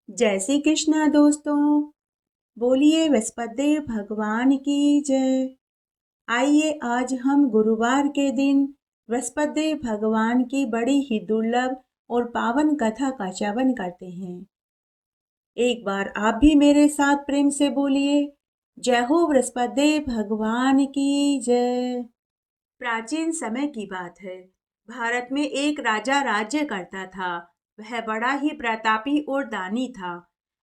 जय श्री कृष्णा दोस्तों। बोलिए बृहस्पतिदेव भगवान की जय। आइए आज हम गुरुवार के दिन बृहस्पतिदेव भगवान की बड़ी ही दुर्लभ और पावन कथा का श्रवण करते हैं। एक बार आप भी मेरे साथ प्रेम से बोलिए, जय हो बृहस्पतिदेव भगवान की जय। प्राचीन समय की बात है। भारत में एक राजा राज्य करता था। वह बड़ा ही प्रतापी और दानी था।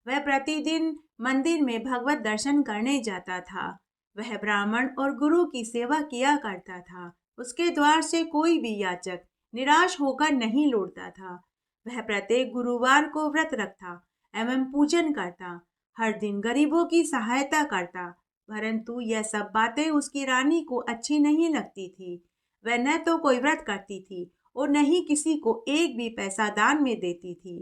वह प्रतिदिन मंदिर में भगवत दर्शन करने जाता था। वह ब्राह्मण और गुरु की सेवा किया करता था। उसके द्वार से कोई भी याचक निराश होकर नहीं लौटता था। वह प्रत्येक गुरुवार को व्रत रखता एवं पूजन करता। हर दिन गरीबों की सहायता करता। परंतु यह सब बातें उसकी रानी को अच्छी नहीं लगती थी। वह न तो कोई व्रत करती थी और न ही किसी को एक भी पैसा दान में देती थी।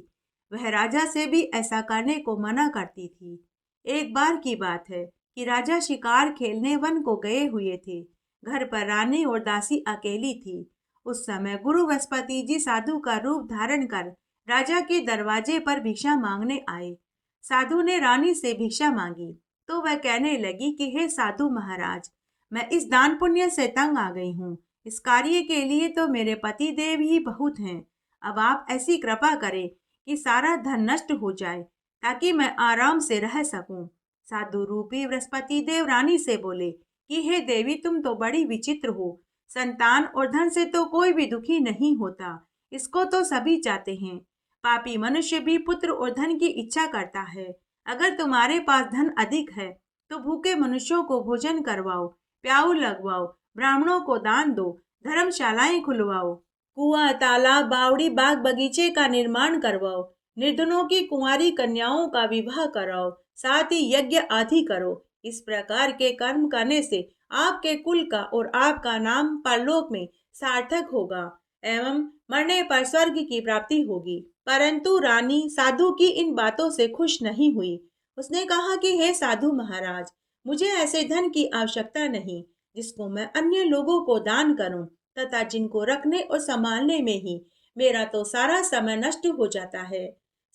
वह राजा से भी ऐसा करने को मना करती थी। एक बार की बात है कि राजा शिकार खेलने वन को गए हुए थे। घर पर रानी और दासी अकेली थी। उस समय गुरु बृहस्पति जी साधु का रूप धारण कर राजा के दरवाजे पर भिक्षा मांगने आए। साधु ने रानी से भिक्षा मांगी तो वह कहने लगी कि हे साधु महाराज, मैं इस दान पुण्य से तंग आ गई हूँ। इस कार्य के लिए तो मेरे पति देव ही बहुत हैं। अब आप ऐसी कृपा करें कि सारा धन नष्ट हो जाए ताकि मैं आराम से रह सकूं। साधु रूपी बृहस्पति देव रानी से बोले कि हे देवी, तुम तो बड़ी विचित्र हो। संतान और धन से तो कोई भी दुखी नहीं होता, इसको तो सभी चाहते हैं। पापी मनुष्य भी पुत्र और धन की इच्छा करता है। अगर तुम्हारे पास धन अधिक है तो भूखे मनुष्यों को भोजन करवाओ, प्याऊ लगवाओ, ब्राह्मणों को दान दो, धर्मशालाएं खुलवाओ, कुआं, तालाब, बावड़ी, बाग बगीचे का निर्माण करवाओ, निर्धनों की कुंवारी कन्याओं का विवाह कराओ, साथ ही यज्ञ आदि करो। इस प्रकार के कर्म करने से आपके कुल का और आपका नाम परलोक में सार्थक होगा एवं मरने पर स्वर्ग की प्राप्ति होगी। परंतु रानी साधु की इन बातों से खुश नहीं हुई। उसने कहा कि हे साधु महाराज, मुझे ऐसे धन की आवश्यकता नहीं जिसको मैं अन्य लोगों को दान करूं तथा जिनको रखने और संभालने में ही मेरा तो सारा समय नष्ट हो जाता है।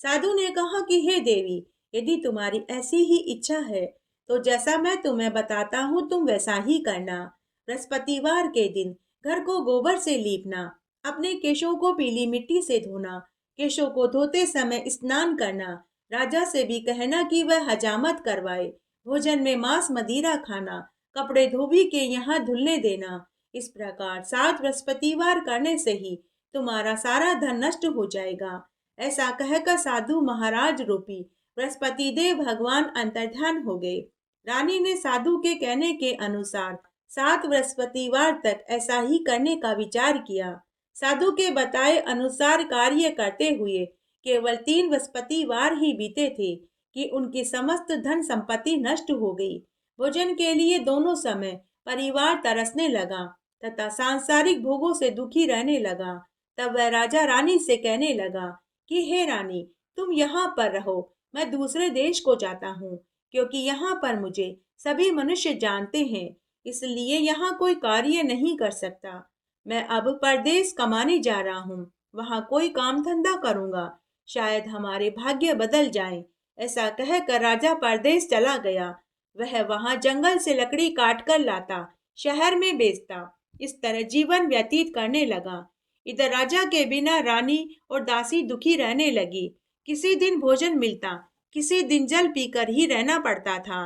साधु ने कहा कि हे देवी, यदि तुम्हारी ऐसी ही इच्छा है तो जैसा मैं तुम्हें बताता हूँ तुम वैसा ही करना। बृहस्पतिवार के दिन घर को गोबर से लीपना, अपने केशों को पीली मिट्टी से धोना, केशों को धोते समय स्नान करना, राजा से भी कहना कि वह हजामत करवाए, भोजन में मांस मदिरा खाना, कपड़े धोबी के यहाँ धुलने देना। इस प्रकार 7 बृहस्पतिवार करने से ही तुम्हारा सारा धन नष्ट हो जाएगा। ऐसा कहकर साधु महाराज रूपी बृहस्पति देव भगवान अंतर्ध्यान हो गए। रानी ने साधु के कहने के अनुसार 7 बृहस्पतिवार तक ऐसा ही करने का विचार किया। साधु के बताए अनुसार कार्य करते हुए केवल 3 बृहस्पतिवार ही बीते थे कि उनकी समस्त धन संपत्ति नष्ट हो गई। भोजन के लिए दोनों समय परिवार तरसने लगा तथा सांसारिक भोगों से दुखी रहने लगा। तब वह राजा रानी से कहने लगा कि हे रानी, तुम यहाँ पर रहो, मैं दूसरे देश को जाता हूँ, क्योंकि यहाँ पर मुझे सभी मनुष्य जानते हैं, इसलिए यहाँ कोई कार्य नहीं कर सकता। मैं अब परदेश कमाने जा रहा हूँ, वहाँ कोई काम धंधा करूँगा, शायद हमारे भाग्य बदल जाएं। ऐसा कहकर राजा परदेश चला गया। वह वहाँ जंगल से लकड़ी काट कर लाता, शहर में बेचता। इस तरह जीवन व्यतीत करने लगा। इधर राजा के बिना रानी और दासी दुखी रहने लगी। किसी दिन भोजन मिलता, किसी दिन जल पीकर ही रहना पड़ता था।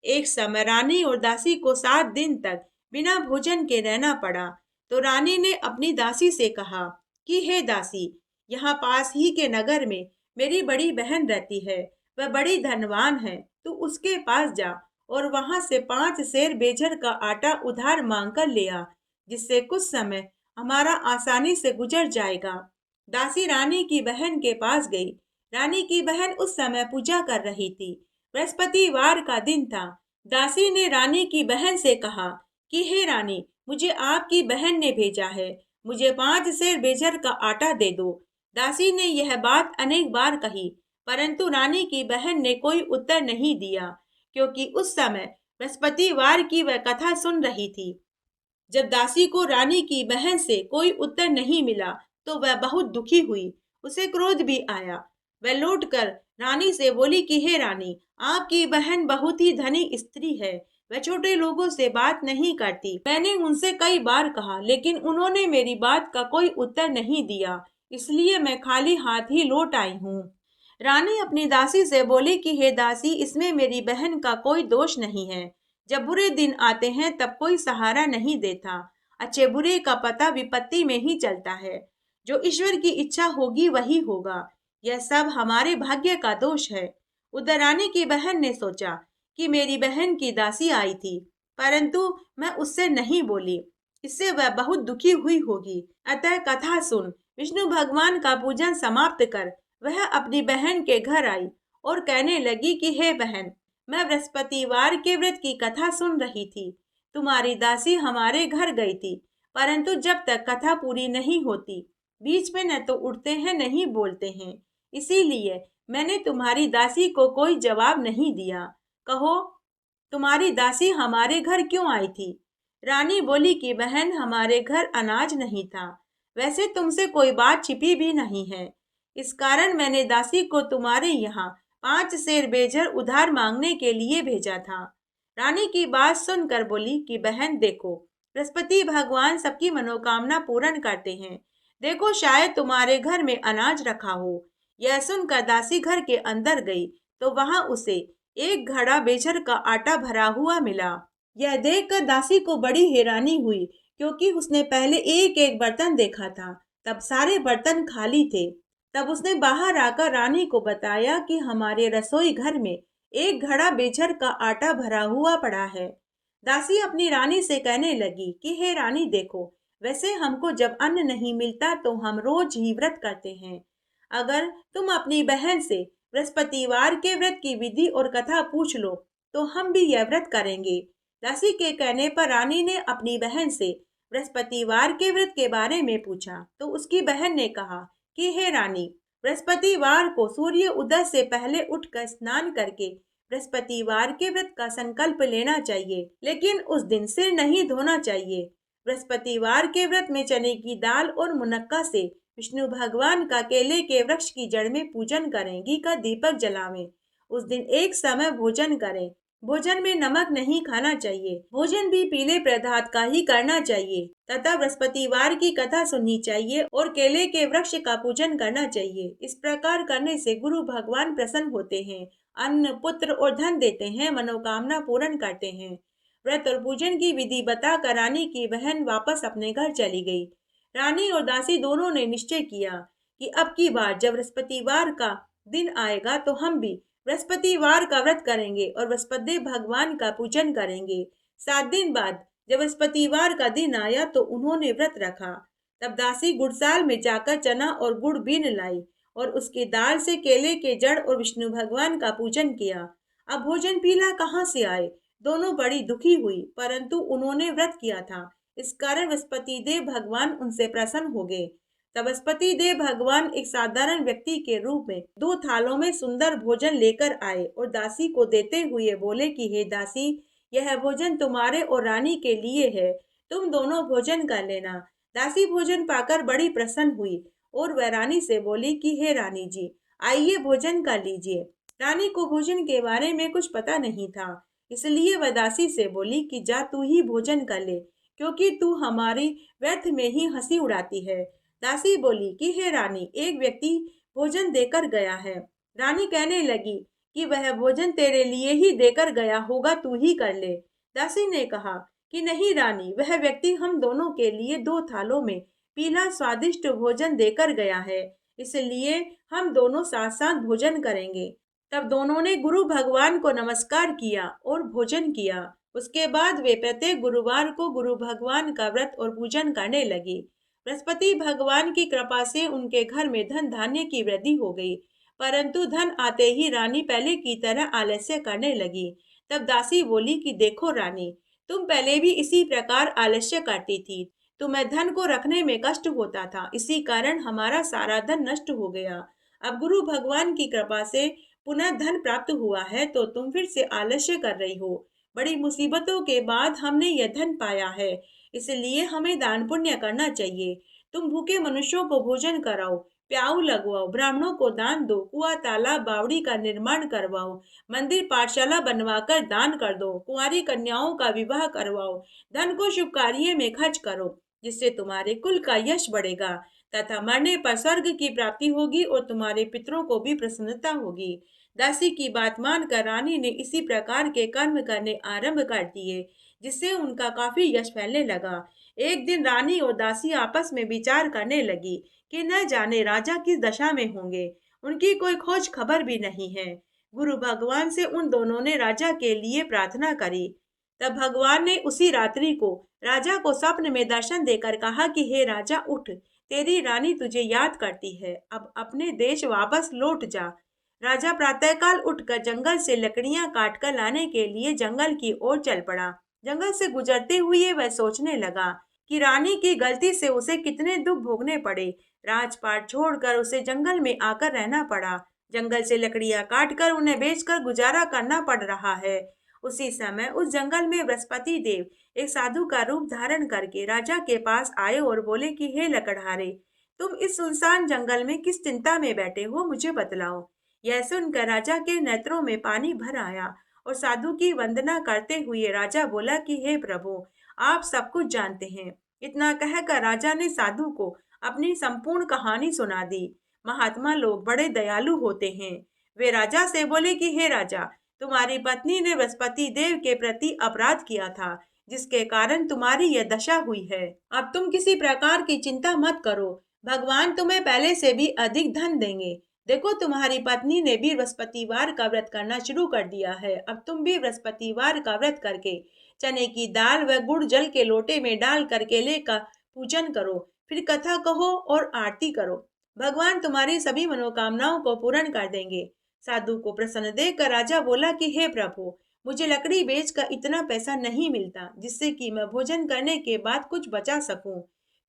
एक समय रानी और दासी को 7 दिन तक बिना भोजन के रहना पड़ा। तो रानी ने अपनी दासी से कहा कि हे दासी, यहाँ पास ही के नगर में मेरी बड़ी बहन रहती है, वह बड़ी धनवान है, तू उसके पास जा और वहां से 5 सेर बेजर का आटा उधार मांग कर ले आ, जिससे कुछ समय हमारा आसानी से गुजर जाएगा। दासी रानी की बहन के पास गई। रानी की बहन उस समय पूजा कर रही थी। बृहस्पतिवार का दिन था। दासी ने रानी की बहन से कहा कि हे रानी, मुझे आपकी बहन ने भेजा है, मुझे 5 सेर बेजर का आटा दे दो। दासी ने यह बात अनेक बार कही, परंतु रानी की बहन ने कोई उत्तर नहीं दिया, क्योंकि उस समय बृहस्पतिवार की वह कथा सुन रही थी। जब दासी को रानी की बहन से कोई उत्तर नहीं मिला तो वह बहुत दुखी हुई। उसे क्रोध भी आया। वह लौटकर रानी से बोली कि हे रानी, आपकी बहन बहुत ही धनी स्त्री है। वह छोटे लोगों से बात नहीं करती। मैंने उनसे कई बार कहा, लेकिन उन्होंने मेरी बात का कोई उत्तर नहीं दिया, इसलिए मैं खाली हाथ ही लौट आई हूँ। रानी अपनी दासी से बोली कि हे दासी, इसमें मेरी बहन का कोई दोष नहीं है। जब बुरे दिन आते हैं तब कोई सहारा नहीं देता। अच्छे बुरे का पता विपत्ति में ही चलता है। जो ईश्वर की इच्छा होगी वही होगा। यह सब हमारे भाग्य का दोष है। उधर रानी की बहन ने सोचा कि मेरी बहन की दासी आई थी, परंतु मैं उससे नहीं बोली, इससे वह बहुत दुखी हुई होगी। अतः कथा सुन विष्णु भगवान का पूजन समाप्त कर वह अपनी बहन के घर आई और कहने लगी कि हे बहन, मैं बृहस्पतिवार के व्रत की कथा सुन रही थी। तुम्हारी दासी हमारे घर गई थी, परंतु जब तक कथा पूरी नहीं होती, बीच में न तो उठते हैं नहीं बोलते हैं। इसीलिए मैंने तुम्हारी दासी को कोई जवाब नहीं दिया। कहो, तुम्हारी दासी हमारे घर क्यों आई थी? रानी बोली कि बहन, हमारे घर अनाज नहीं था। वैसे तुमसे कोई बात छिपी भी नहीं है। इस कारण मैंने दासी को तुम्हारे यहाँ 5 सेर बेजर उधार मांगने के लिए भेजा था। रानी की बात सुनकर बोली कि बहन देखो, बृहस्पति भगवान सबकी मनोकामना पूर्ण करते हैं। देखो, शायद तुम्हारे घर में अनाज रखा हो। यह सुनकर दासी घर के अंदर गई तो वहां उसे एक घड़ा बेजर का आटा भरा हुआ मिला। यह देखकर दासी को बड़ी हैरानी हुई, क्योंकि उसने पहले एक एक बर्तन देखा था, तब सारे बर्तन खाली थे। तब उसने बाहर आकर रानी को बताया कि हमारे रसोई घर में एक घड़ा बेचर का आटा भरा हुआ पड़ा है। दासी अपनी रानी से कहने लगी कि हे रानी देखो, वैसे हमको जब अन्न नहीं मिलता तो हम रोज ही व्रत करते हैं। अगर तुम अपनी बहन से बृहस्पतिवार के व्रत की विधि और कथा पूछ लो तो हम भी यह व्रत करेंगे। दासी के कहने पर रानी ने अपनी बहन से बृहस्पतिवार के व्रत के बारे में पूछा तो उसकी बहन ने कहा कि हे रानी, बृहस्पतिवार को सूर्य उदय से पहले उठकर स्नान करके बृहस्पतिवार के व्रत का संकल्प लेना चाहिए, लेकिन उस दिन सिर नहीं धोना चाहिए। बृहस्पतिवार के व्रत में चने की दाल और मुनक्का से विष्णु भगवान का केले के वृक्ष की जड़ में पूजन करें, घी का दीपक जलावें। उस दिन एक समय भोजन करें। भोजन में नमक नहीं खाना चाहिए। भोजन भी पीले पदार्थ का ही करना चाहिए तथा बृहस्पतिवार की कथा सुननी चाहिए और केले के वृक्ष का पूजन करना चाहिए। इस प्रकार करने से गुरु भगवान प्रसन्न होते हैं, अन्न, पुत्र और धन देते हैं, मनोकामना पूर्ण करते हैं। व्रत और पूजन की विधि बताकर रानी की बहन वापस अपने घर चली गई। रानी और दासी दोनों ने निश्चय किया कि अब की बार जब बृहस्पतिवार का दिन आएगा तो हम भी बृहस्पतिवार का व्रत करेंगे और बृहस्पति भगवान का पूजन करेंगे। 7 दिन बाद जब बृहस्पतिवार का दिन आया तो उन्होंने व्रत रखा। तब दासी गुड़साल में जाकर चना और गुड़ बीन लाई और उसकी दाल से केले के जड़ और विष्णु भगवान का पूजन किया। अब भोजन पीला कहाँ से आए? दोनों बड़ी दुखी हुई, परंतु उन्होंने व्रत किया था, इस कारण बृहस्पति देव भगवान उनसे प्रसन्न हो गए। तब बृहस्पति देव भगवान एक साधारण व्यक्ति के रूप में 2 थालों में सुंदर भोजन लेकर आए और दासी को देते हुए बोले कि हे दासी, यह भोजन तुम्हारे और रानी के लिए है, तुम दोनों भोजन कर लेना। दासी भोजन पाकर बड़ी प्रसन्न हुई और वह रानी से बोली कि हे रानी जी, आइए भोजन कर लीजिए। रानी को भोजन के बारे में कुछ पता नहीं था, इसलिए वह दासी से बोली कि जा तू ही भोजन कर ले, क्योंकि तू हमारी व्यर्थ में ही हंसी उड़ाती है। दासी बोली कि हे रानी, एक व्यक्ति भोजन देकर गया है। रानी कहने लगी कि वह भोजन तेरे लिए ही देकर गया होगा, तू ही कर ले। दासी ने कहा कि नहीं रानी, वह व्यक्ति हम दोनों के लिए 2 थालों में पीला स्वादिष्ट भोजन देकर गया है, इसलिए हम दोनों साथ साथ भोजन करेंगे। तब दोनों ने गुरु भगवान को नमस्कार किया और भोजन किया। उसके बाद वे प्रत्येक गुरुवार को गुरु भगवान का व्रत और पूजन करने लगे। बृहस्पति भगवान की कृपा से उनके घर में धन धान्य की वृद्धि हो गई, परंतु धन आते ही रानी पहले की तरह आलस्य करने लगी। तब दासी बोली कि देखो रानी, तुम पहले भी इसी प्रकार आलस्य करती थी। तुम्हें धन को रखने में कष्ट होता था, इसी कारण हमारा सारा धन नष्ट हो गया। अब गुरु भगवान की कृपा से पुनः धन प्राप्त हुआ है तो तुम फिर से आलस्य कर रही हो। बड़ी मुसीबतों के बाद हमने यह धन पाया है, इसलिए हमें दान पुण्य करना चाहिए। तुम भूखे मनुष्यों को भोजन कराओ, प्याऊ लगवाओ, ब्राह्मणों को दान दो, कुआं तालाब बावड़ी का निर्माण करवाओ, मंदिर पाठशाला बनवाकर दान कर दो, कुंवारी कन्याओं का विवाह करवाओ, धन को शुभ कार्य में खर्च करो, जिससे तुम्हारे कुल का यश बढ़ेगा तथा मरने पर स्वर्ग की प्राप्ति होगी और तुम्हारे पितरों को भी प्रसन्नता होगी। दासी की बात मानकर रानी ने इसी प्रकार के कर्म करने आरंभ कर दिए, जिससे उनका काफी यश फैलने लगा। एक दिन रानी और दासी आपस में विचार करने लगी कि न जाने राजा किस दशा में होंगे, उनकी कोई खोज खबर भी नहीं है। गुरु भगवान से उन दोनों ने राजा के लिए प्रार्थना करी। तब भगवान ने उसी रात्रि को राजा को स्वप्न में दर्शन देकर कहा कि हे राजा, उठ, तेरी रानी तुझे याद करती है, अब अपने देश वापस लौट जा। राजा प्रातःकाल उठकर जंगल से लकड़ियां काटकर लाने के लिए जंगल की ओर चल पड़ा। जंगल से गुजरते हुए वह सोचने लगा कि रानी की गलती से उसे कितने दुख भोगने पड़े। राजपाट छोड़कर उसे जंगल में आकर रहना पड़ा। जंगल से लकड़ियां काटकर उन्हें बेचकर गुजारा करना पड़ रहा है। उसी समय उस जंगल में बृहस्पति देव एक साधु का रूप धारण करके राजा के पास आए और बोले कि हे लकड़हारे, तुम इस सुनसान जंगल में किस चिंता में बैठे हो, मुझे बतलाओ। यह सुनकर राजा के नेत्रों में पानी भर आया और साधु की वंदना करते हुए राजा बोला कि हे प्रभु, आप सब कुछ जानते हैं। इतना कहकर राजा ने साधु को अपनी संपूर्ण कहानी सुना दी। महात्मा लोग बड़े दयालु होते हैं। वे राजा से बोले कि हे राजा, तुम्हारी पत्नी ने बृहस्पति देव के प्रति अपराध किया था, जिसके कारण तुम्हारी यह दशा हुई है। अब तुम किसी प्रकार की चिंता मत करो, भगवान तुम्हें पहले से भी अधिक धन देंगे। देखो, तुम्हारी पत्नी ने भी बृहस्पतिवार का व्रत करना शुरू कर दिया है। अब तुम भी बृहस्पतिवार का व्रत करके चने की दाल व गुड़ जल के लोटे में डाल कर केले का पूजन करो, फिर कथा कहो और आरती करो। भगवान तुम्हारी सभी मनोकामनाओं को पूर्ण कर देंगे। साधु को प्रसन्न देखकर राजा बोला कि हे प्रभु, मुझे लकड़ी बेचकर इतना पैसा नहीं मिलता जिससे कि मैं भोजन करने के बाद कुछ बचा सकूं।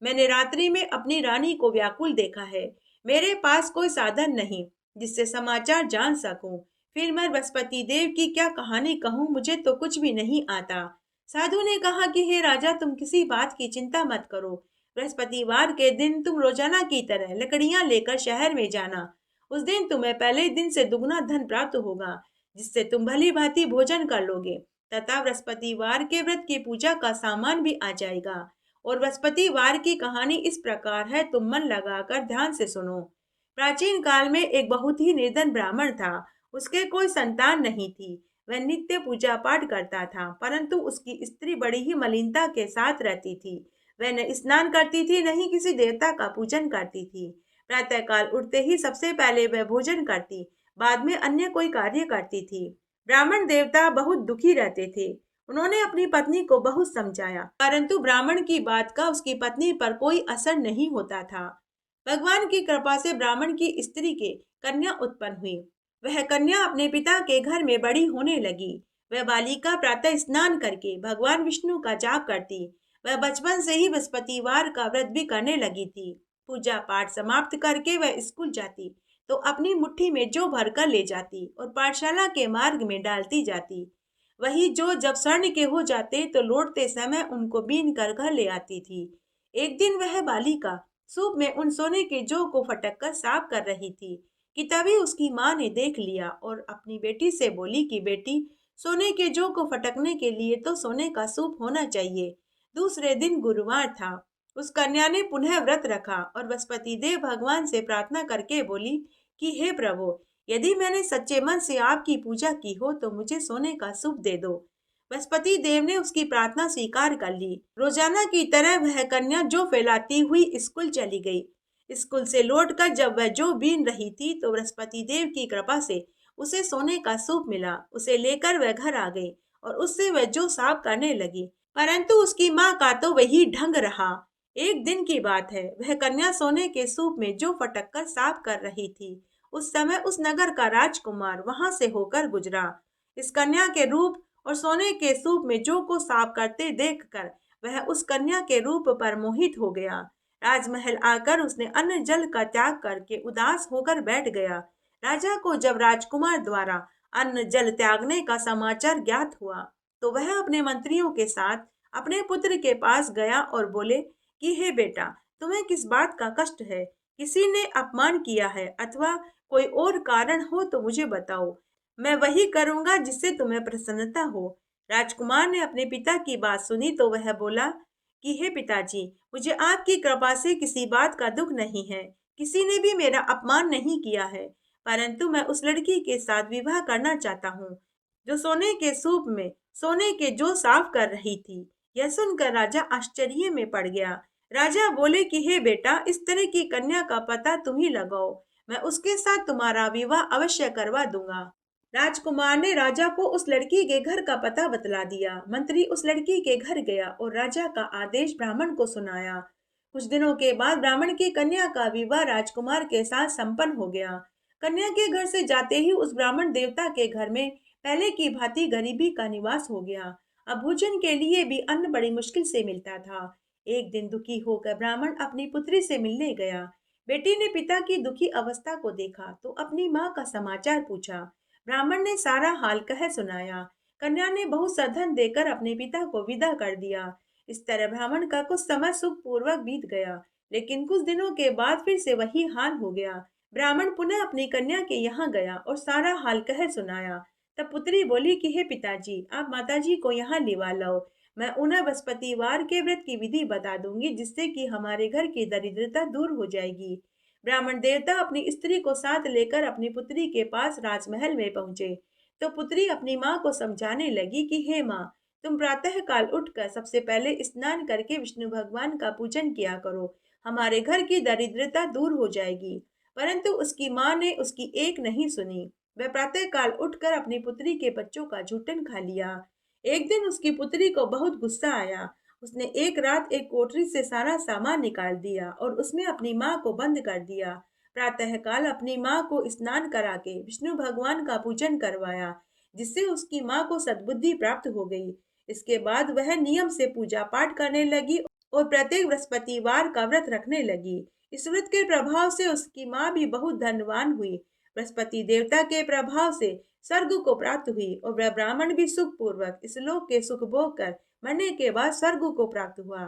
मैंने रात्रि में अपनी रानी को व्याकुल देखा है। मेरे पास कोई साधन नहीं जिससे समाचार जान सकूं। फिर मैं बृहस्पति देव की क्या कहानी कहूँ, मुझे तो कुछ भी नहीं आता। साधु ने कहा कि हे राजा, तुम किसी बात की चिंता मत करो। बृहस्पतिवार के दिन तुम रोजाना की तरह लकड़ियां लेकर शहर में जाना। उस दिन तुम्हें पहले दिन से दुगना धन प्राप्त होगा, जिससे तुम भली भांति भोजन कर लोगे तथा बृहस्पतिवार के व्रत की पूजा का सामान भी आ जाएगा। और बृहस्पतिवार की कहानी इस प्रकार है, तुम मन लगाकर ध्यान से सुनो। प्राचीन काल में एक बहुत ही निर्धन ब्राह्मण था। उसके कोई संतान नहीं थी। वह नित्य पूजा पाठ करता था, परंतु उसकी स्त्री बड़ी ही मलिनता के साथ रहती थी। वह न स्नान करती थी, न ही किसी देवता का पूजन करती थी। प्रातःकाल उठते ही सबसे पहले वह भोजन करती, बाद में अन्य कोई कार्य करती थी। ब्राह्मण देवता बहुत दुखी रहते थे। उन्होंने अपनी पत्नी को बहुत समझाया, परंतु ब्राह्मण की बात का उसकी पत्नी पर कोई असर नहीं होता था। भगवान की कृपा से ब्राह्मण की स्त्री के कन्या उत्पन्न हुई। वह कन्या अपने पिता के घर में बड़ी होने लगी। वह बालिका प्रातः स्नान करके भगवान विष्णु का जाप करती। वह बचपन से ही बृहस्पतिवार का व्रत भी करने लगी थी। पूजा पाठ समाप्त करके वह स्कूल जाती तो अपनी मुट्ठी में जौ भरकर ले जाती और पाठशाला के मार्ग में डालती जाती। वही जो जब स्वर्ण के हो जाते तो लौटते समय उनको बीन कर घर ले आती थी। एक दिन वह बालिका सूप में उन सोने के जौ को फटक कर साफ कर रही थी कि तभी उसकी माँ ने देख लिया और अपनी बेटी से बोली कि बेटी, सोने के जौ को फटकने के लिए तो सोने का सूप होना चाहिए। दूसरे दिन गुरुवार था। उस कन्या ने पुनः व्रत रखा और बृहस्पति देव भगवान से प्रार्थना करके बोली कि हे प्रभु, यदि मैंने सच्चे मन से आपकी पूजा की हो तो मुझे सोने का सूप दे दो। बृहस्पति देव ने उसकी प्रार्थना स्वीकार कर ली। रोजाना की तरह वह कन्या जौ फैलाती हुई स्कूल चली गई। स्कूल से लौटकर जब वह जौ बीन रही थी तो बृहस्पति देव की कृपा से उसे सोने का सूप मिला। उसे लेकर वह घर आ गई और उससे वह जौ साफ करने लगी, परंतु उसकी माँ का तो वही ढंग रहा। एक दिन की बात है, वह कन्या सोने के सूप में जौ फटक कर साफ कर रही थी। उस समय उस नगर का राजकुमार वहां से होकर गुजरा। इस कन्या के रूप और सोने के सूप में जौ को साफ करते देखकर वह उस कन्या के रूप पर मोहित हो गया। राजमहल आकर उसने अन्न जल का त्याग करके उदास होकर बैठ गया। राजा को जब राजकुमार द्वारा अन्न जल त्यागने का समाचार ज्ञात हुआ तो वह अपने मंत्रियों के साथ अपने पुत्र के पास गया और बोले कि हे बेटा, तुम्हें किस बात का कष्ट है किसी ने अपमान किया है अथवा कोई और कारण हो तो मुझे बताओ, मैं वही करूंगा जिससे तुम्हें प्रसन्नता हो। राजकुमार ने अपने पिता की बात सुनी तो वह बोला कि हे पिताजी, मुझे आपकी कृपा से किसी बात का दुख नहीं है। किसी ने भी मेरा अपमान नहीं किया है, परंतु मैं उस लड़की के साथ विवाह करना चाहता हूँ जो सोने के सूप में सोने के जो साफ कर रही थी। यह सुनकर राजा आश्चर्य में पड़ गया। राजा बोले कि हे बेटा, इस तरह की कन्या का पता तुम ही लगाओ, मैं उसके साथ तुम्हारा विवाह अवश्य करवा दूंगा। राजकुमार ने राजा को उस लड़की के घर का पता बतला दिया। मंत्री उस लड़की के घर गया और राजा का आदेश ब्राह्मण को सुनाया। कुछ दिनों के बाद ब्राह्मण की कन्या का विवाह राजकुमार के साथ संपन्न हो गया। कन्या के घर से जाते ही उस ब्राह्मण देवता के घर में पहले की भांति गरीबी का निवास हो गया। अब भोजन के लिए भी अन्न बड़ी मुश्किल से मिलता था। एक दिन दुखी होकर ब्राह्मण अपनी पुत्री से मिलने गया। बेटी ने पिता की दुखी अवस्था को देखा तो अपनी माँ का समाचार पूछा। ब्राह्मण ने सारा हाल कह सुनाया। कन्या ने बहुत सा धन देकर अपने पिता को विदा कर दिया। इस तरह ब्राह्मण का कुछ समय सुख पूर्वक बीत गया, लेकिन कुछ दिनों के बाद फिर से वही हाल हो गया। ब्राह्मण पुनः अपनी कन्या के यहाँ गया और सारा हाल कह सुनाया। तब पुत्री बोली कि हे पिताजी, आप माताजी को यहाँ लिवा लाओ। मैं उन्हें बृहस्पतिवार के व्रत की विधि बता दूंगी, जिससे कि हमारे घर की दरिद्रता दूर हो जाएगी। ब्राह्मण देवता अपनी स्त्री को साथ लेकर अपनी पुत्री के पास राजमहल में पहुंचे तो पुत्री अपनी माँ को समझाने लगी कि हे माँ, तुम प्रातः काल उठकर सबसे पहले स्नान करके विष्णु भगवान का पूजन किया करो, हमारे घर की दरिद्रता दूर हो जाएगी। परंतु उसकी माँ ने उसकी एक नहीं सुनी। वह प्रातः काल उठकर अपनी पुत्री के बच्चों का झूठन खा लिया। एक दिन उसकी पुत्री को बहुत गुस्सा आया। उसने एक रात एक कोठरी से सारा सामान निकाल दिया और उसमें अपनी माँ को बंद कर दिया। प्रातःकाल अपनी माँ को स्नान करा के विष्णु भगवान का पूजन करवाया, जिससे उसकी माँ को सद्बुद्धि प्राप्त हो गई। इसके बाद वह नियम से पूजा पाठ करने लगी और प्रत्येक बृहस्पतिवार का व्रत रखने लगी। इस व्रत के प्रभाव से उसकी माँ भी बहुत धनवान हुई। बृहस्पति देवता के प्रभाव से स्वर्ग को प्राप्त हुई और वह ब्राह्मण भी सुख पूर्वक इस लोक के सुख भोग कर मरने के बाद स्वर्ग को प्राप्त हुआ।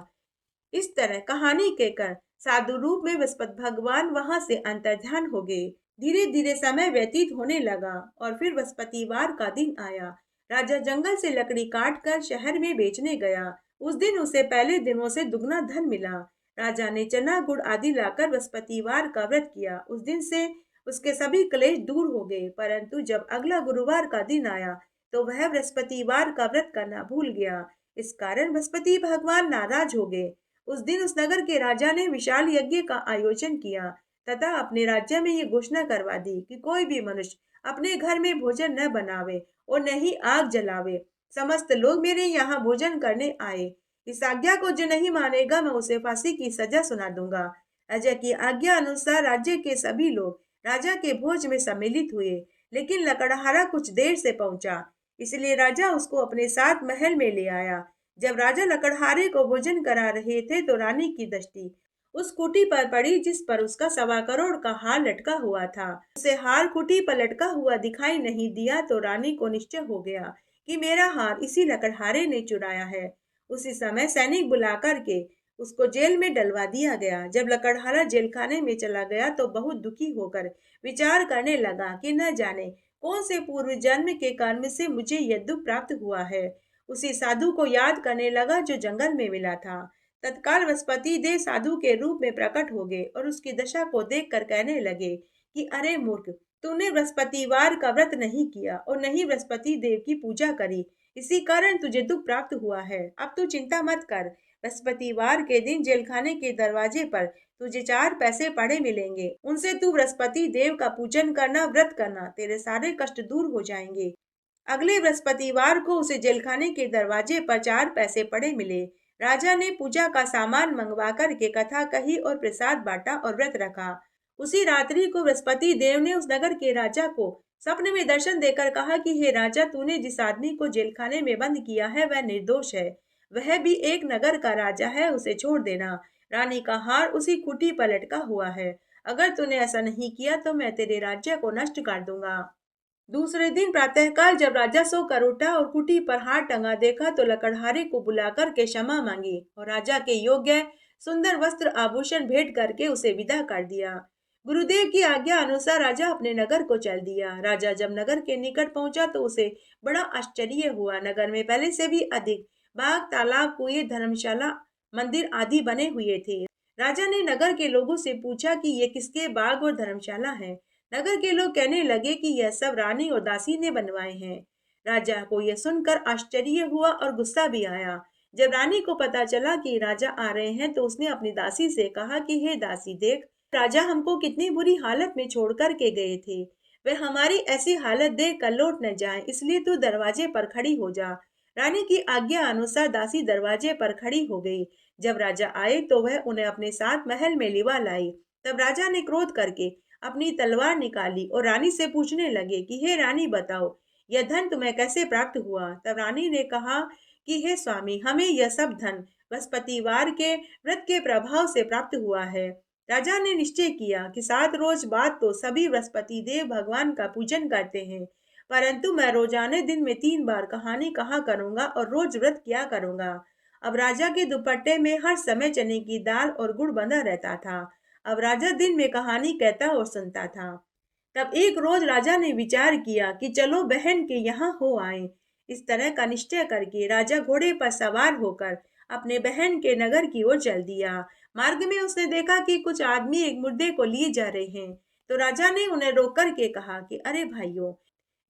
इस तरह कहानी कहकर साधु रूप में बृहस्पति भगवान वहां से अंतर्ध्यान हो गए। धीरे धीरे समय व्यतीत होने लगा और फिर बृहस्पतिवार का दिन आया। राजा जंगल से लकड़ी काट कर शहर में बेचने गया। उस दिन उसे पहले दिनों से दुगना धन मिला। राजा ने चना गुड़ आदि लाकर बृहस्पतिवार का व्रत किया। उस दिन से उसके सभी क्लेश दूर हो गए। परंतु जब अगला गुरुवार का दिन आया तो वह बृहस्पतिवार का व्रत करना भूल गया। इस कारण बृहस्पति भगवान नाराज हो गए। उस दिन उस नगर के राजा ने विशाल यज्ञ का आयोजन किया तथा अपने राज्य में ये घोषणा करवा दी कि कोई भी मनुष्य अपने घर में भोजन न बनावे और न ही आग जलावे। समस्त लोग मेरे यहाँ भोजन करने आए। इस आज्ञा को जो नहीं मानेगा मैं उसे फांसी की सजा सुना दूंगा। राजा की आज्ञा अनुसार राज्य के सभी लोग राजा के भोज में सम्मिलित हुए, लेकिन लकड़हारा कुछ देर से पहुंचा, इसलिए राजा उसको अपने साथ महल में ले आया। जब राजा लकड़हारे को भोजन करा रहे थे तो रानी की दृष्टि उस कुटी पर पड़ी जिस पर उसका 1.25 करोड़ का हार लटका हुआ था। उसे हार कुटी पर लटका हुआ दिखाई नहीं दिया तो रानी को निश्चय हो गया कि मेरा हार इसी लकड़हारे ने चुराया है। उसी समय सैनिक बुला करके उसको जेल में डलवा दिया गया। जब लकड़हारा जेल खाने में चला गया तो बहुत दुखी होकर विचार करने लगा कि न जाने कौन से पूर्व जन्म के कर्म से मुझे यह दुख प्राप्त हुआ है। उसी साधु को याद करने लगा जो जंगल में मिला था। तत्काल बृहस्पति देव साधु के रूप में प्रकट हो गए और उसकी दशा को देखकर कहने लगे कि अरे मूर्ख, तूने बृहस्पतिवार का व्रत नहीं किया और न ही बृहस्पति देव की पूजा करी, इसी कारण तुझे दुख प्राप्त हुआ है। अब तू चिंता मत कर, बृहस्पतिवार के दिन जेल खाने के दरवाजे पर तुझे 4 पैसे पड़े मिलेंगे, उनसे तू बृहस्पति देव का पूजन करना, व्रत करना, तेरे सारे कष्ट दूर हो जाएंगे। अगले बृहस्पतिवार को उसे जेलखाने के दरवाजे पर 4 पैसे पड़े मिले। राजा ने पूजा का सामान मंगवा कर के कथा कही और प्रसाद बांटा और व्रत रखा। उसी रात्रि को बृहस्पति देव ने उस नगर के राजा को सपने में दर्शन देकर कहा कि हे राजा, तूने जिस आदमी को जेलखाने में बंद किया है वह निर्दोष है, वह भी एक नगर का राजा है, उसे छोड़ देना। रानी का हार उसी कुटी पर लटका हुआ है। अगर तूने ऐसा नहीं किया तो मैं तेरे राज्य को नष्ट कर दूंगा। दूसरे दिन प्रातःकाल जब राजा सोकर उठा और कुटी पर हार टंगा देखा तो लकड़हारे को बुलाकर के क्षमा मांगी और राजा के योग्य सुंदर वस्त्र आभूषण भेंट करके उसे विदा कर दिया। गुरुदेव की आज्ञा अनुसार राजा अपने नगर को चल दिया। राजा जब नगर के निकट पहुंचा तो उसे बड़ा आश्चर्य हुआ। नगर में पहले से भी अधिक बाग, तालाब, कुएं, धर्मशाला, मंदिर आदि बने हुए थे। राजा ने नगर के लोगों से पूछा कि ये किसके बाग और धर्मशाला हैं। नगर के लोग कहने लगे कि यह सब रानी और दासी ने बनवाए हैं। राजा को यह सुनकर आश्चर्य हुआ और गुस्सा भी आया। जब रानी को पता चला कि राजा आ रहे हैं तो उसने अपनी दासी से कहा कि हे दासी, देख, राजा हमको कितनी बुरी हालत में छोड़ कर के गए थे। वे हमारी ऐसी हालत देख कर लौट न जाए, इसलिए तू दरवाजे पर खड़ी हो जा। रानी की आज्ञा अनुसार दासी दरवाजे पर खड़ी हो गई। जब राजा आए तो वह उन्हें अपने साथ महल में लिवा लाई। तब राजा ने क्रोध करके अपनी तलवार निकाली और रानी से पूछने लगे कि हे रानी, बताओ, यह धन तुम्हें कैसे प्राप्त हुआ। तब रानी ने कहा कि हे स्वामी, हमें यह सब धन बृहस्पतिवार के व्रत के प्रभाव से प्राप्त हुआ है। राजा ने निश्चय किया कि 7 रोज बाद तो सभी बृहस्पति देव भगवान का पूजन करते हैं, परंतु मैं रोजाने दिन में 3 बार कहानी कहा करूंगा और रोज व्रत किया करूंगा। अब राजा के दुपट्टे में हर समय चने की दाल और गुड़ बंधा रहता था। अब राजा दिन में कहानी कहता और सुनता था। तब एक रोज राजा ने विचार किया कि चलो बहन के यहाँ हो आए। इस तरह का निश्चय करके राजा घोड़े पर सवार होकर अपने बहन के नगर की ओर चल दिया। मार्ग में उसने देखा कि कुछ आदमी एक मुर्दे को लिए जा रहे हैं। तो राजा ने उन्हें रोक कर के कहा कि अरे भाइयों,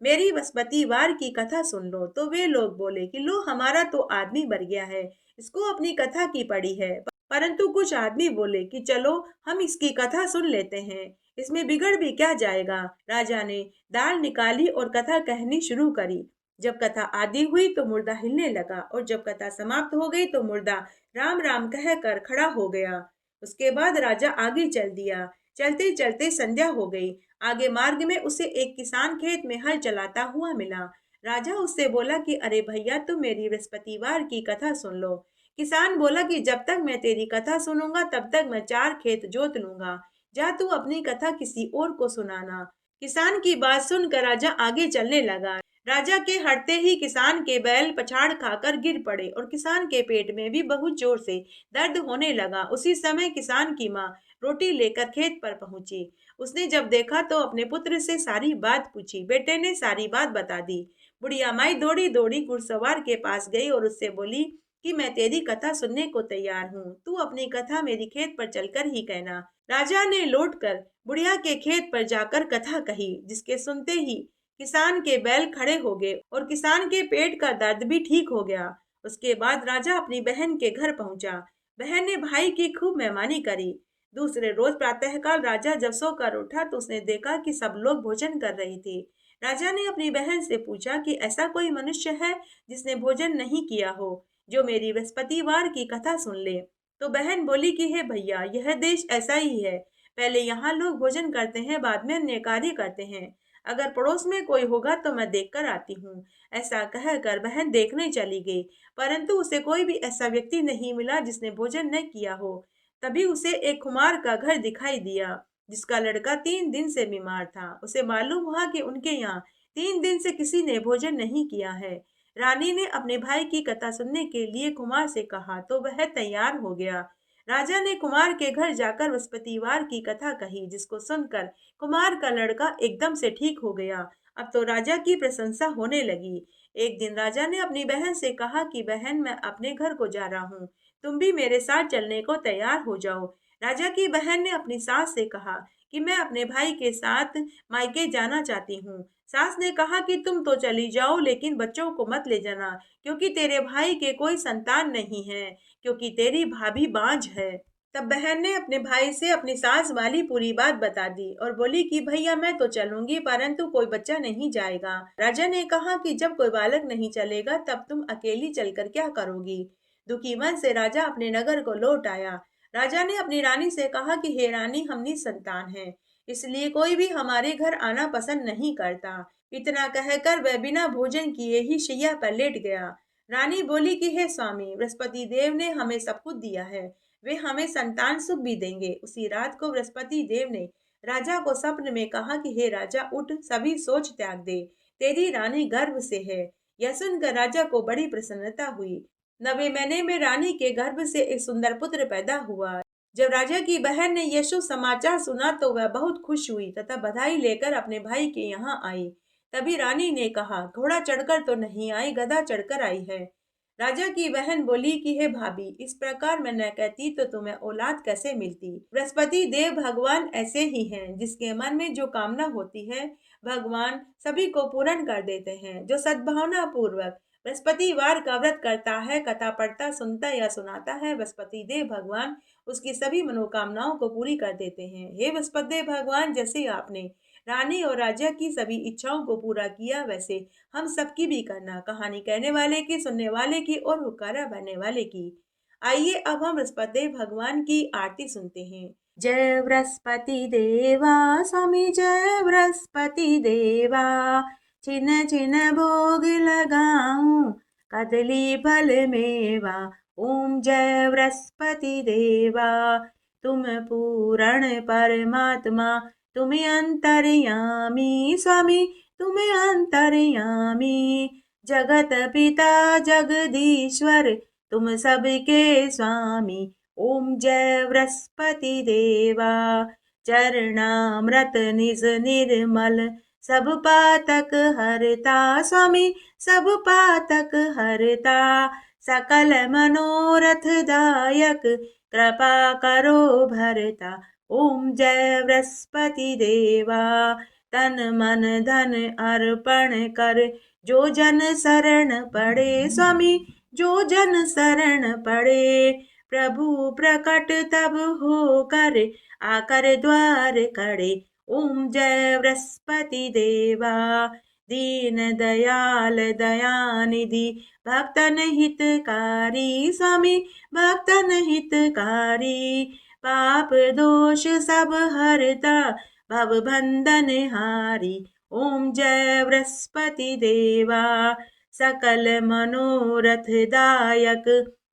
मेरी बृहस्पतिवार की कथा सुन लो। तो वे लोग बोले कि लो, हमारा तो आदमी मर गया है, इसको अपनी कथा की पड़ी है। परंतु कुछ आदमी बोले कि चलो हम इसकी कथा सुन लेते हैं, इसमें बिगड़ भी क्या जाएगा। राजा ने दाल निकाली और कथा कहनी शुरू करी। जब कथा आदि हुई तो मुर्दा हिलने लगा और जब कथा समाप्त हो गई तो मुर्दा राम राम कहकर खड़ा हो गया। उसके बाद राजा आगे चल दिया। चलते चलते संध्या हो गई। आगे मार्ग में उसे एक किसान खेत में हल चलाता हुआ मिला। राजा उससे बोला कि अरे भैया, तुम मेरी बृहस्पतिवार की कथा सुन लो। किसान बोला कि जब तक मैं तेरी कथा सुनूंगा तब तक मैं 4 खेत जोत लूंगा। जा तू अपनी कथा किसी और को सुनाना। किसान की बात सुनकर राजा आगे चलने लगा। राजा के हटते ही किसान के बैल पछाड़ खाकर गिर पड़े और किसान के पेट में भी बहुत जोर से दर्द होने लगा। उसी समय किसान की माँ रोटी लेकर खेत पर पहुंची। उसने जब देखा तो अपने पुत्र से सारी बात पूछी। बेटे ने सारी बात बता दी। बुढ़िया माई दौड़ी दौड़ी घुड़सवार के पास गई और उससे बोली कि मैं तेरी कथा सुनने को तैयार हूँ, तू अपनी कथा मेरी खेत पर चलकर ही कहना। राजा ने लौटकर बुढ़िया के खेत पर जाकर कथा कही, जिसके सुनते ही किसान के बैल खड़े हो गए और किसान के पेट का दर्द भी ठीक हो गया। उसके बाद राजा अपनी बहन के घर पहुंचा। बहन ने भाई की खूब मेहमानी करी। दूसरे रोज प्रातःकाल राजा जब सोकर उठा तो उसने देखा कि सब लोग भोजन कर रहे थे। राजा ने अपनी बहन से पूछा कि ऐसा कोई मनुष्य है जिसने भोजन नहीं किया हो, जो मेरी बृहस्पतिवार की कथा सुन ले। तो बहन बोली कि हे भैया, यह देश ऐसा ही है, पहले यहाँ लोग भोजन करते हैं, बाद में अन्य कार्य करते हैं। अगर पड़ोस में कोई होगा तो मैं देख कर आती हूँ। ऐसा कहकर बहन देखने चली गई, परंतु उसे कोई भी ऐसा व्यक्ति नहीं मिला जिसने भोजन न किया हो। तभी उसे एक कुम्हार का घर दिखाई दिया, जिसका लड़का 3 दिन से बीमार था। उसे मालूम हुआ कि उनके यहाँ 3 दिन से किसी ने भोजन नहीं किया है। रानी ने अपने भाई की कथा सुनने के लिए कुमार से कहा तो वह तैयार हो गया। राजा ने कुमार के घर जाकर बृहस्पतिवार की कथा कही, जिसको सुनकर कुमार का लड़का एकदम से ठीक हो गया। अब तो राजा की प्रशंसा होने लगी। एक दिन राजा ने अपनी बहन से कहा कि बहन, मैं अपने घर को जा रहा हूँ, तुम भी मेरे साथ चलने को तैयार हो जाओ। राजा की बहन ने अपनी सास से कहा कि मैं अपने भाई के साथ मायके जाना चाहती हूँ। सास ने कहा कि तुम तो चली जाओ, लेकिन बच्चों को मत ले जाना, क्योंकि तेरे भाई के कोई संतान नहीं है, क्योंकि तेरी भाभी बांझ है। तब बहन ने अपने भाई से अपनी सास वाली पूरी बात बता दी और बोली कि भैया, मैं तो चलूंगी, परंतु कोई बच्चा नहीं जाएगा। राजा ने कहा कि जब कोई बालक नहीं चलेगा तब तुम अकेली चलकर क्या करोगी। दुखी मन से राजा अपने नगर को लौट आया। राजा ने अपनी रानी से कहा कि हे रानी, हम निसंतान हैं, इसलिए कोई भी हमारे घर आना पसंद नहीं करता। इतना कहकर वह बिना भोजन किए ही शैया पर लेट गया। रानी बोली कि हे स्वामी, बृहस्पति देव ने हमें सब कुछ दिया है, वे हमें संतान सुख भी देंगे। उसी रात को बृहस्पति देव ने राजा को स्वप्न में कहा कि हे राजा, उठ, सभी सोच त्याग दे, तेरी रानी गर्भ से है। यह सुनकर राजा को बड़ी प्रसन्नता हुई। 9वें महीने में रानी के गर्भ से एक सुंदर पुत्र पैदा हुआ। जब राजा की बहन ने यह शुभ समाचार सुना तो वह बहुत खुश हुई तथा बधाई लेकर अपने भाई के यहाँ आई। तभी रानी ने कहा, घोड़ा चढ़कर तो नहीं आई, गधा चढ़कर आई है। राजा की बहन बोली कि हे भाभी, इस प्रकार मैं न कहती तो तुम्हें औलाद कैसे मिलती। बृहस्पति देव भगवान ऐसे ही हैं, जिसके मन में जो कामना होती है भगवान सभी को पूर्ण कर देते हैं। जो सद्भावना पूर्वक बृहस्पतिवार का व्रत करता है, कथा पढ़ता, सुनता या सुनाता है, बृहस्पति देव भगवान उसकी सभी मनोकामनाओं को पूरी कर देते हैं। हे बृहस्पति देव भगवान, जैसे आपने रानी और राजा की सभी इच्छाओं को पूरा किया, वैसे हम सबकी भी करना। कहानी कहने वाले की, सुनने वाले की और हुक्कारा भरने वाले की। आइए अब हम बृहस्पति देव भगवान की आरती सुनते हैं। जय बृहस्पति देवा स्वामी, जय बृहस्पति देवा, छिन छिन भोग लगाऊं कदली फल मेवा। ओम जय बृहस्पति देवा, तुम पूर्ण परमात्मा, तुम अंतर्यामी स्वामी, तुम अंतर्यामी। जगत पिता जगदीश्वर, तुम सबके स्वामी। ओम जय बृहस्पति देवा, चरणामृत निज निर्मल, सब पातक हरता स्वामी, सब पातक हरता। सकल मनोरथ दायक, कृपा करो भरता। ओम जय बृहस्पति देवा, तन मन धन अर्पण कर, जो जन शरण पड़े स्वामी, जो जन शरण पड़े। प्रभु प्रकट तब होकर, आकर द्वार खड़े। ओम जय बृहस्पति देवा, दीन दयाल दयानिधि, भक्तन हितकारी स्वामी, भक्तन हितकारी। पाप दोष सब हरता, भव बंधन हारी। ओम जय बृहस्पति देवा, सकल मनोरथ दायक,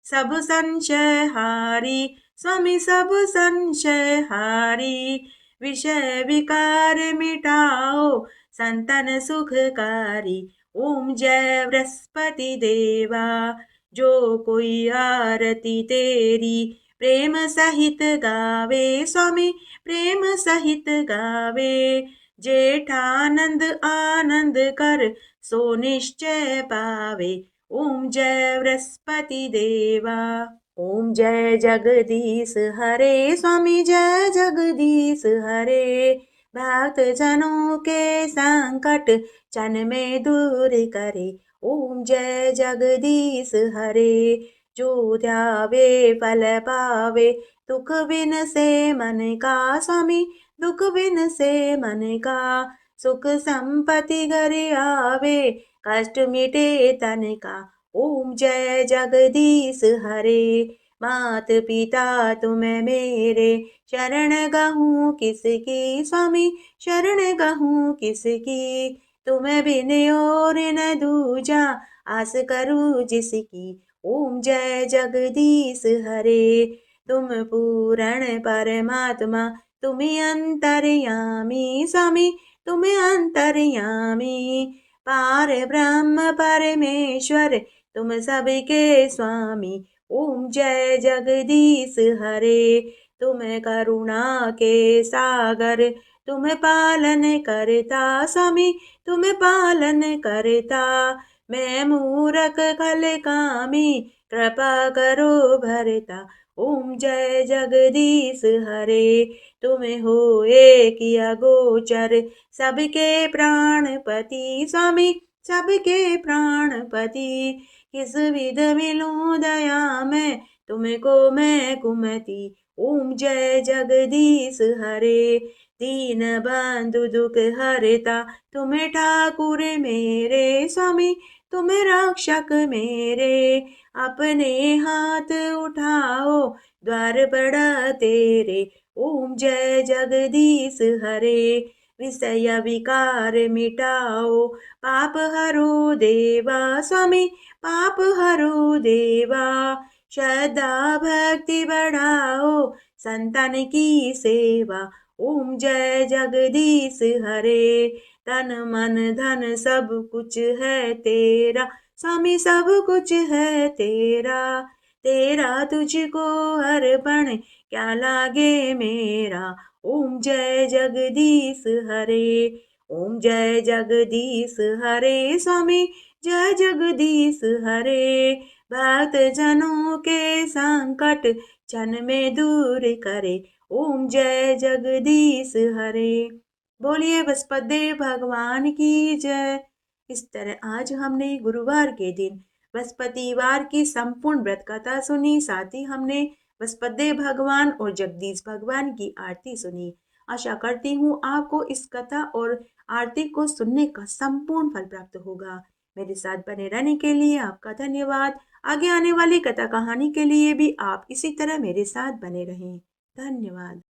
सब संशय हारी स्वामी, सब संशय हारी। विषय विकार मिटाओ, संतन सुखकारी। ओम जय बृहस्पति देवा, जो कोई आरती तेरी, प्रेम सहित गावे स्वामी, प्रेम सहित गावे। जेठानंद आनंद कर, सो निश्चय पावे। ओम जय बृहस्पति देवा। ओम जय जगदीश हरे स्वामी, जय जगदीश हरे। भक्त जनों के संकट क्षण में दूर करे। ओम जय जगदीश हरे, जो ध्यावे फल पावे, दुख बिन से मन का स्वामी, दुख बिन से मन का। सुख संपत्ति घर आवे, कष्ट मिटे तन का। ओम जय जगदीश हरे, मात पिता तुम्हें मेरे, शरण गहूँ किसकी स्वामी, शरण गहूँ किसकी। तुम्हें बिन और न दूजा, आस करूँ जिसकी। ओम जय जगदीश हरे, तुम पूर्ण परमात्मा, तुम अंतर्यामी स्वामी, तुम अंतर्यामी। पार ब्रह्म परमेश्वर, तुम सबके स्वामी। ओम जय जगदीश हरे, तुम करुणा के सागर, तुम पालन करता स्वामी, तुम पालन करता। मैं मूरख खल कामी, कृपा करो भरता। ओम जय जगदीश हरे, तुम हो एक अगोचर, सबके प्राणपति स्वामी, सबके प्राणपति। किस विध मिलूं दया में, तुमको मैं कुमति। ओम जय जगदीश हरे, दीन बंधु दुख हरता, तुम ठाकुर मेरे स्वामी, तुम रक्षक मेरे। अपने हाथ उठाओ, द्वार बड़ा तेरे। ओम जय जगदीश हरे, विषय विकार मिटाओ, पाप हरो देवा स्वामी, पाप हरो देवा। श्रद्धा भक्ति बढ़ाओ, संतान की सेवा। ओम जय जगदीश हरे, तन मन धन सब कुछ है तेरा, स्वामी सब कुछ है तेरा। तेरा तुझको अर्पण क्या लागे मेरा, ओम जय जगदीश हरे। ओम जय जगदीश हरे, स्वामी जय जगदीश हरे। भक्त जनों के संकट क्षण में दूर करे, ओम जय जगदीश हरे। बोलिए बृहस्पतिदेव भगवान की जय। इस तरह आज हमने गुरुवार के दिन बृहस्पतिवार की संपूर्ण व्रत कथा सुनी, साथ ही हमने बृहस्पतिदेव भगवान और जगदीश भगवान की आरती सुनी। आशा करती हूँ आपको इस कथा और आरती को सुनने का संपूर्ण फल प्राप्त होगा। मेरे साथ बने रहने के लिए आपका धन्यवाद। आगे आने वाली कथा कहानी के लिए भी आप इसी तरह मेरे साथ बने रहें। धन्यवाद।